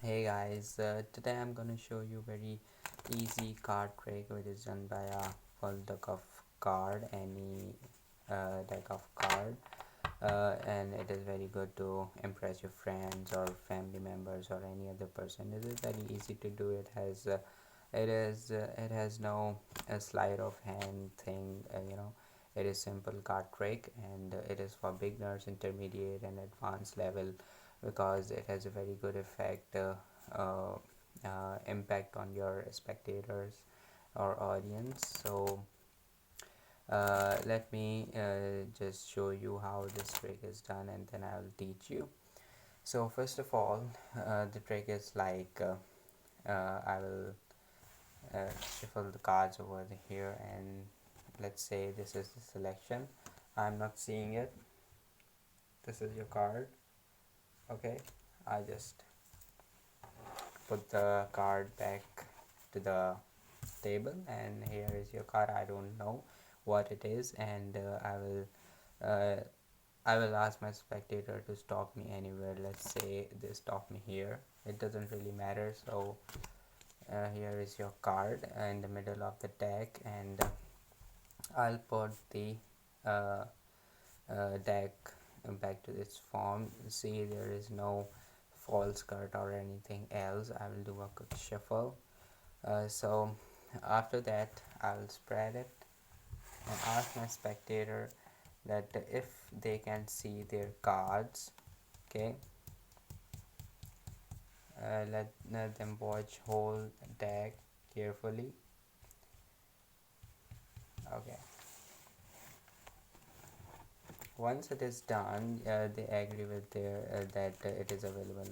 Hey guys, today I'm gonna show you very easy card trick which is done by a full deck of card, any deck of card, and it is very good to impress your friends or family members or any other person. This is very easy to do. It has no sleight of hand thing. It is simple card trick, and it is for beginners, intermediate, and advanced level because it has a very good uh, impact on your spectators or audience. So let me just show you how this trick is done, and then I'll teach you. So first of all, the trick is like I will shuffle the cards over here, and let's say this is the selection. I'm not seeing it. This is your card. Okay, I just put the card back to the table, and here is your card. I don't know what it is, and uh, I will ask my spectator to stop me anywhere. Let's say they stop me here. It doesn't really matter. So here is your card in the middle of the deck, and I'll put the uh, deck back to its form. See, there is no false card or anything else. I will do a quick shuffle. So after that, I'll spread it and ask my spectator that if they can see their cards. Okay, let them watch whole deck carefully. Okay, once it is done, they agree with their that it is available,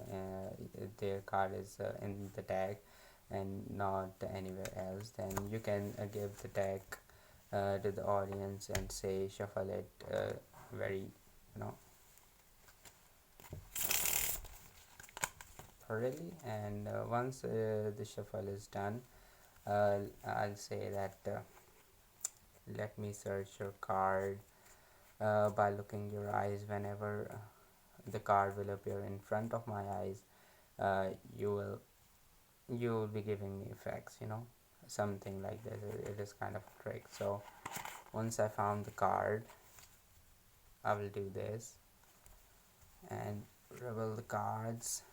their card is in the deck and not anywhere else. Then you can give the deck to the audience and say shuffle it very, you know, thoroughly. And once the shuffle is done, I'll say that let me search your card by looking your eyes. Whenever the card will appear in front of my eyes, uh, you will you will be giving me effects, something like this. It is kind of a trick. So once I found the card, I will do this and reveal the cards.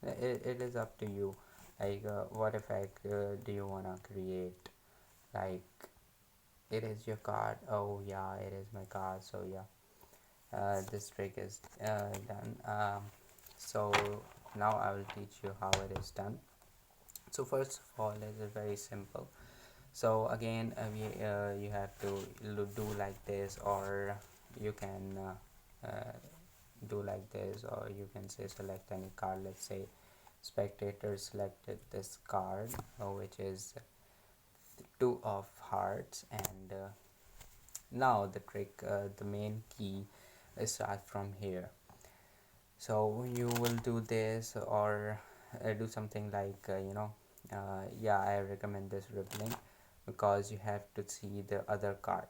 It is up to you, like what effect do you want to create. Like, it is your card. Oh yeah, it is my card. So yeah, this trick is done. So now I will teach you how it is done. So first of all, it is very simple. So again, you have to do like this, or you can do like this, or you can say select any card. Let's say spectator selected this card, which is two of hearts, and now the trick, the main key start from here. So you will do this, or do something like yeah, I recommend this rippling because you have to see the other card,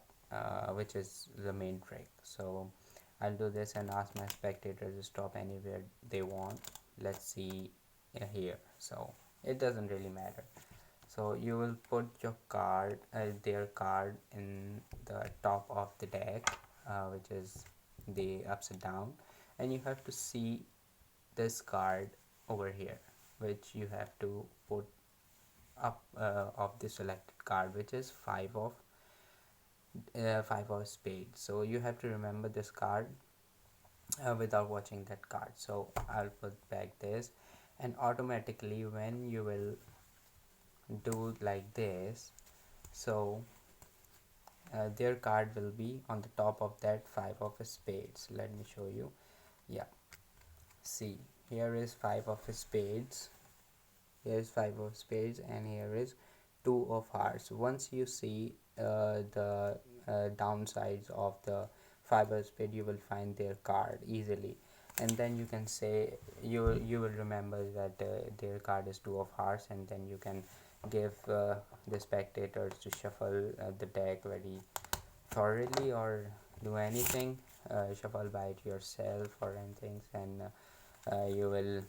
which is the main trick. So I'll do this and ask my spectator to stop anywhere they want. Let's see here. So it doesn't really matter. So you will put your card, their card, in the top of the deck, which is the upside down, and you have to see this card over here, which you have to put up of the selected card, which is five of spades. So you have to remember this card without watching that card. So I'll put back this, and automatically when you will do like this, so their card will be on the top of that five of spades. Let me show you. Yeah, see, here is five of spades, here is five of spades, and here is two of hearts. Once you see the downsides of the five of spade, you will find their card easily, and then you can say you will remember that their card is two of hearts, and then you can give the spectators to shuffle the deck very thoroughly, or do anything, shuffle by it yourself or anything, and you will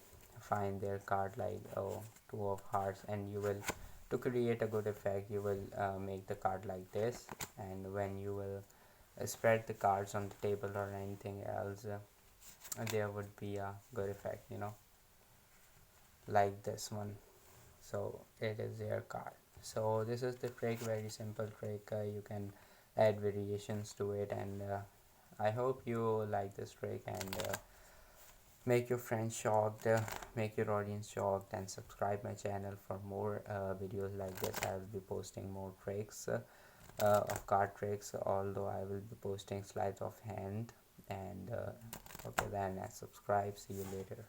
find their card like, oh, two of hearts, and you will, to create a good effect, you will make the card like this. And when you will spread the cards on the table or anything else, there would be a good effect, like this one. So it is their card. So this is the trick, very simple trick. You can add variations to it, and I hope you like this trick, and make your friends shocked, make your audience shocked, and subscribe my channel for more videos like this. I will be posting more tricks of card tricks, although I will be posting sleight of hand. And okay, then subscribe. See you later.